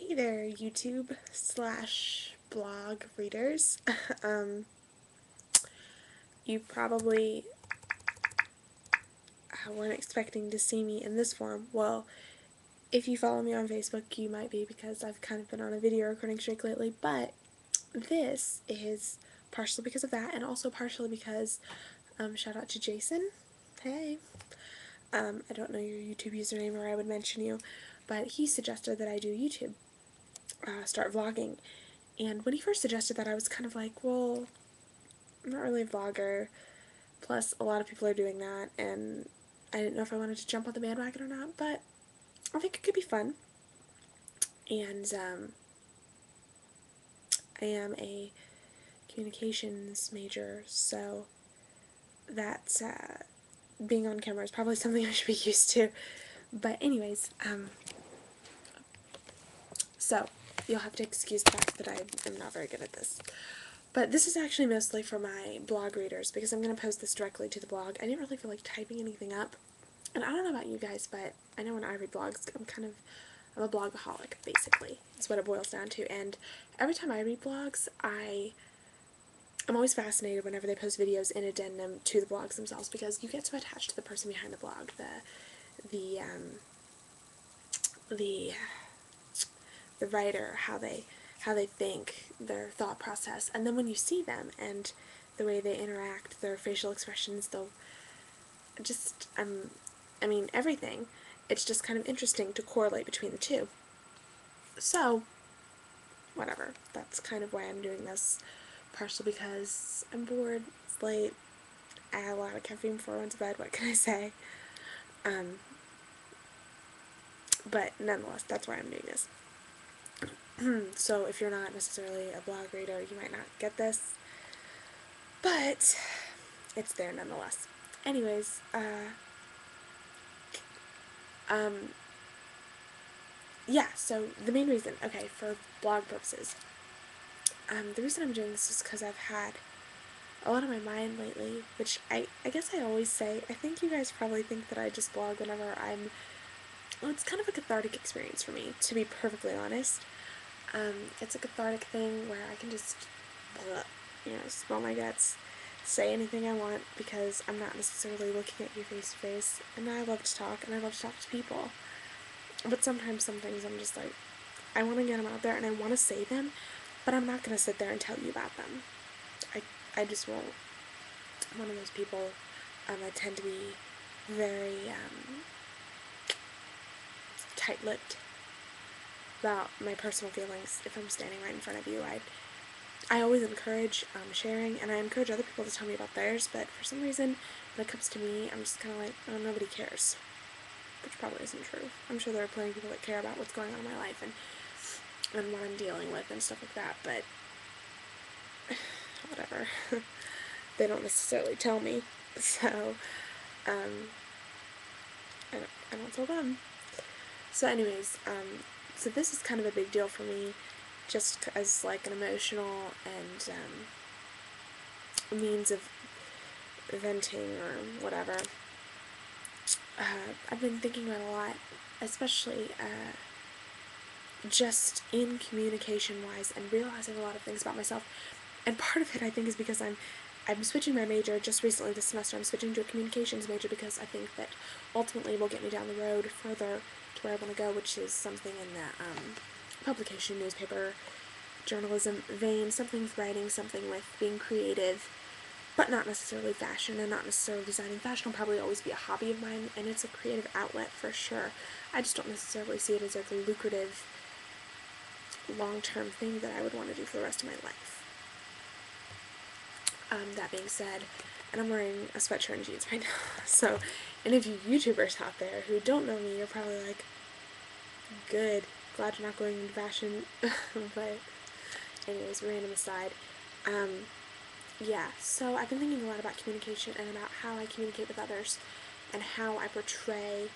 Hey there, YouTube slash blog readers. um, you probably weren't expecting to see me in this form. Well, if you follow me on Facebook, you might be, because I've kind of been on a video recording streak lately, but this is partially because of that, and also partially because, shout out to Jason. Hey. I don't know your YouTube username or I would mention you, but he suggested that I do YouTube, start vlogging. And when he first suggested that, I was kind of like, well, I'm not really a vlogger. Plus, a lot of people are doing that, and I didn't know if I wanted to jump on the bandwagon or not, but I think it could be fun. And I am a communications major, so that's being on camera is probably something I should be used to. But anyways, so you'll have to excuse the fact that I am not very good at this. But this is actually mostly for my blog readers, because I'm going to post this directly to the blog. I didn't really feel like typing anything up. And I don't know about you guys, but I know when I read blogs, I'm a blogaholic, basically. That's what it boils down to. And every time I read blogs, I'm always fascinated whenever they post videos in addendum to the blogs themselves, because you get so attached to the person behind the blog, the the the writer, how they think, their thought process, and then when you see them and the way they interact, their facial expressions, they'll just I mean everything. It's just kind of interesting to correlate between the two. So, whatever. That's kind of why I'm doing this. Partially because I'm bored, it's late, I had a lot of caffeine before I went to bed, what can I say? Um, but nonetheless, that's why I'm doing this. So if you're not necessarily a blog reader, you might not get this, but it's there nonetheless. Anyways, yeah, so the main reason, okay, for blog purposes, the reason I'm doing this is because I've had a lot on my mind lately, which I guess I always say. I think you guys probably think that I just blog whenever well, it's kind of a cathartic experience for me, to be perfectly honest. It's a cathartic thing where I can just, spill my guts, say anything I want, because I'm not necessarily looking at you face to face, and I love to talk, and I love to talk to people. But sometimes some things I'm just like, I want to get them out there, and I want to say them, but I'm not going to sit there and tell you about them. I just won't. I'm one of those people, I tend to be very, tight-lipped about my personal feelings. If I'm standing right in front of you, I always encourage sharing, and I encourage other people to tell me about theirs, but for some reason, when it comes to me, I'm just kind of like, oh, nobody cares. Which probably isn't true. I'm sure there are plenty of people that care about what's going on in my life and what I'm dealing with and stuff like that, but whatever. They don't necessarily tell me, so I don't tell them. So anyways, so this is kind of a big deal for me, just as like an emotional and means of venting or whatever. I've been thinking about a lot, especially just in communication wise, and realizing a lot of things about myself. And part of it, I think, is because I'm switching my major just recently this semester. I'm switching to a communications major because I think that ultimately will get me down the road further to where I want to go, which is something in the publication, newspaper, journalism vein, something with writing, something with being creative, but not necessarily fashion, and not necessarily designing. Fashion will probably always be a hobby of mine, and it's a creative outlet for sure. I just don't necessarily see it as like a lucrative, long-term thing that I would want to do for the rest of my life. That being said, and I'm wearing a sweatshirt and jeans right now, so any of you YouTubers out there who don't know me, you're probably like, good, glad you're not going into fashion, but anyways, random aside, yeah, so I've been thinking a lot about communication and about how I communicate with others and how I portray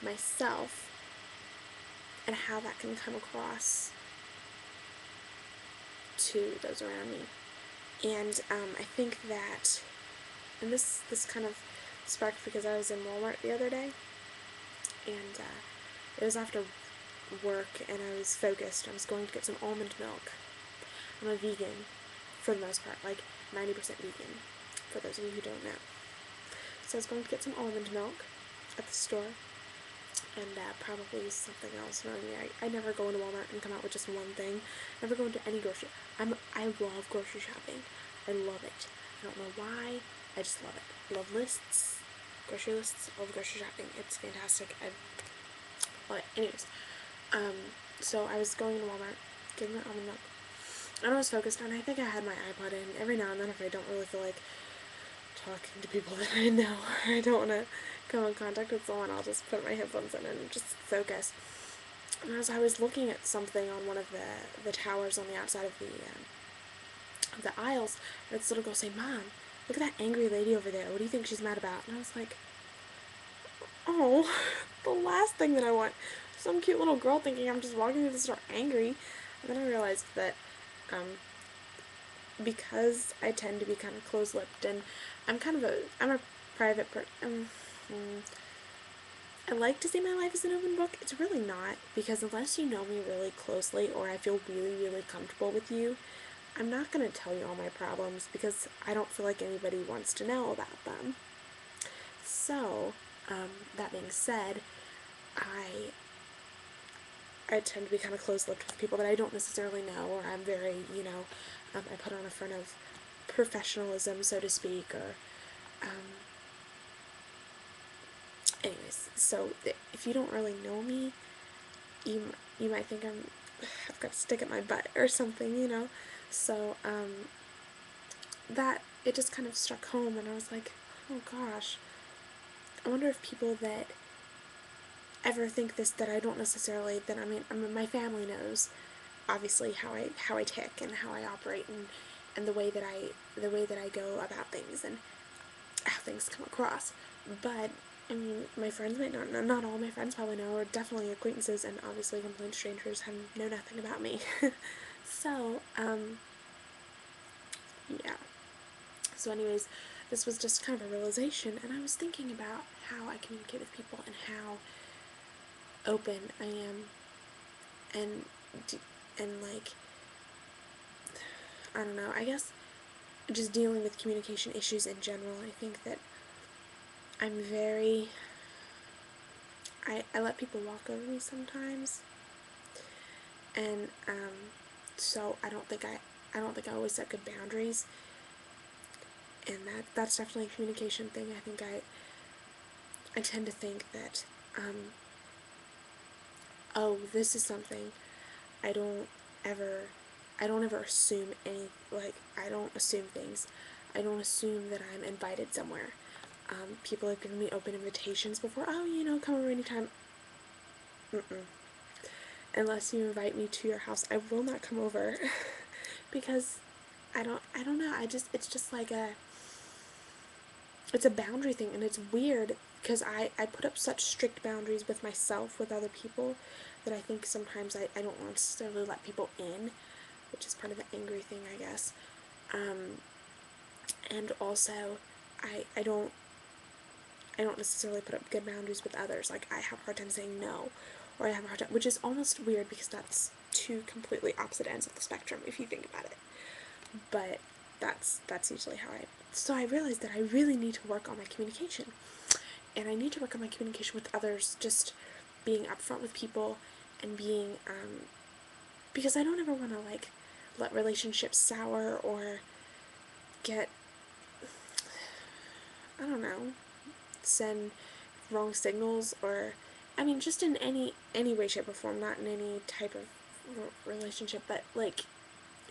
myself and how that can come across to those around me. And I think that, and this kind of sparked because I was in Walmart the other day, and it was after work and I was focused. I was going to get some almond milk. I'm a vegan for the most part, like 90% vegan, for those of you who don't know. So I was going to get some almond milk at the store and probably something else. You know, I never go into Walmart and come out with just one thing. Never go into any grocery. I love grocery shopping. I love it. I don't know why. I just love it. Love lists, grocery lists. Love grocery shopping. It's fantastic. I love it. Anyways, so I was going to Walmart, getting my almond milk, and I was focused on. I think I had my iPod in. Every now and then, if I don't really feel like talking to people that I know, or I don't want to come in contact with someone, I'll just put my headphones in and just focus. And as I was looking at something on one of the towers on the outside of the aisles, I heard this little girl say, "Mom, look at that angry lady over there. What do you think she's mad about?" And I was like, oh, the last thing that I want. Some cute little girl thinking I'm just walking through the store angry. And then I realized that because I tend to be kind of close-lipped, and I'm a private person. I like to say my life is an open book. It's really not, because unless you know me really closely or I feel really, really comfortable with you, I'm not going to tell you all my problems because I don't feel like anybody wants to know about them. So, that being said, I I tend to be kind of close-lipped with people that I don't necessarily know, or I'm very, I put on a front of professionalism, so to speak, or, anyways, so if you don't really know me, you might think I've got a stick at my butt or something. So, that, it just kind of struck home, and I was like, oh gosh, I wonder if people that ever think this, that I don't necessarily, that my family knows, obviously, how I tick and how I operate, and the way that I go about things and how things come across. But my friends might not know. Not all my friends probably know, or definitely acquaintances, and obviously complete strangers know nothing about me. So, yeah. So, anyways, this was just kind of a realization, and I was thinking about how I communicate with people and how open I am, and like, I don't know. I guess just dealing with communication issues in general. I think that I'm very. I let people walk over me sometimes, and so I don't think I always set good boundaries, and that's definitely a communication thing. I think I tend to think that oh, this is something I don't ever I don't ever assume I don't assume things. I don't assume that I'm invited somewhere. People have given me open invitations before. Oh, come over anytime. Mm-mm. Unless you invite me to your house, I will not come over because I don't know. It's just like it's a boundary thing, and it's weird because I put up such strict boundaries with myself, with other people, that I think sometimes I don't necessarily let people in, which is part of the angry thing, I guess. And also, I don't necessarily put up good boundaries with others. Like, I have a hard time saying no, or I have a hard time, which is almost weird because that's two completely opposite ends of the spectrum if you think about it. But that's usually how so I realized that I really need to work on my communication. And I need to work on my communication with others, just being upfront with people and being, because I don't ever want to, like, let relationships sour or get, I don't know, send wrong signals, or, just in any way, shape, or form, not in any type of relationship, but, like,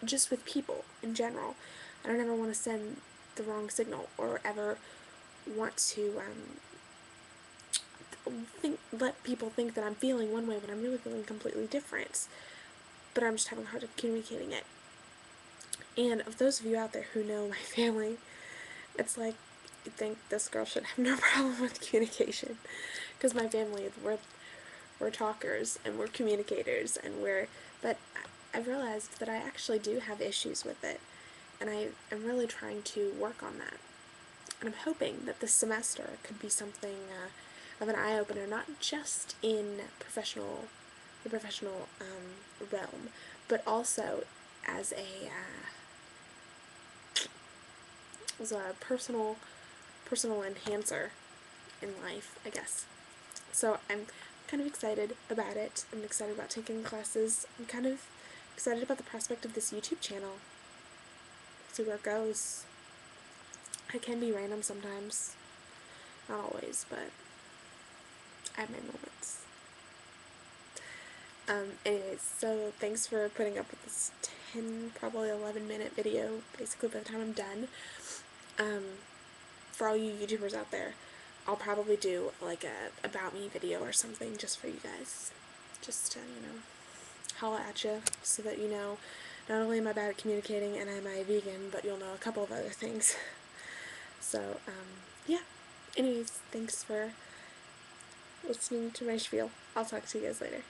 just with people in general. I don't ever want to send the wrong signal, or ever want to, let people think that I'm feeling one way when I'm really feeling completely different, but I'm just having a hard time communicating it. And of those of you out there who know my family, it's like, you'd think this girl should have no problem with communication, because my family, we're talkers, and we're communicators, and but I've realized that I actually do have issues with it, and I'm really trying to work on that. And I'm hoping that this semester could be something of an eye-opener, not just in professional the professional realm, but also as a personal enhancer in life, I guess. So I'm kind of excited about it. I'm excited about taking classes. I'm kind of excited about the prospect of this YouTube channel. See where it goes. It can be random sometimes. Not always, but I have my moments. Anyways, so thanks for putting up with this 10, probably 11-minute video, basically by the time I'm done. For all you YouTubers out there, I'll probably do like a about me video or something just for you guys. Just to, holla at you so that you know not only am I bad at communicating and am I a vegan, but you'll know a couple of other things. So, yeah. Anyways, thanks for listening to my spiel. I'll talk to you guys later.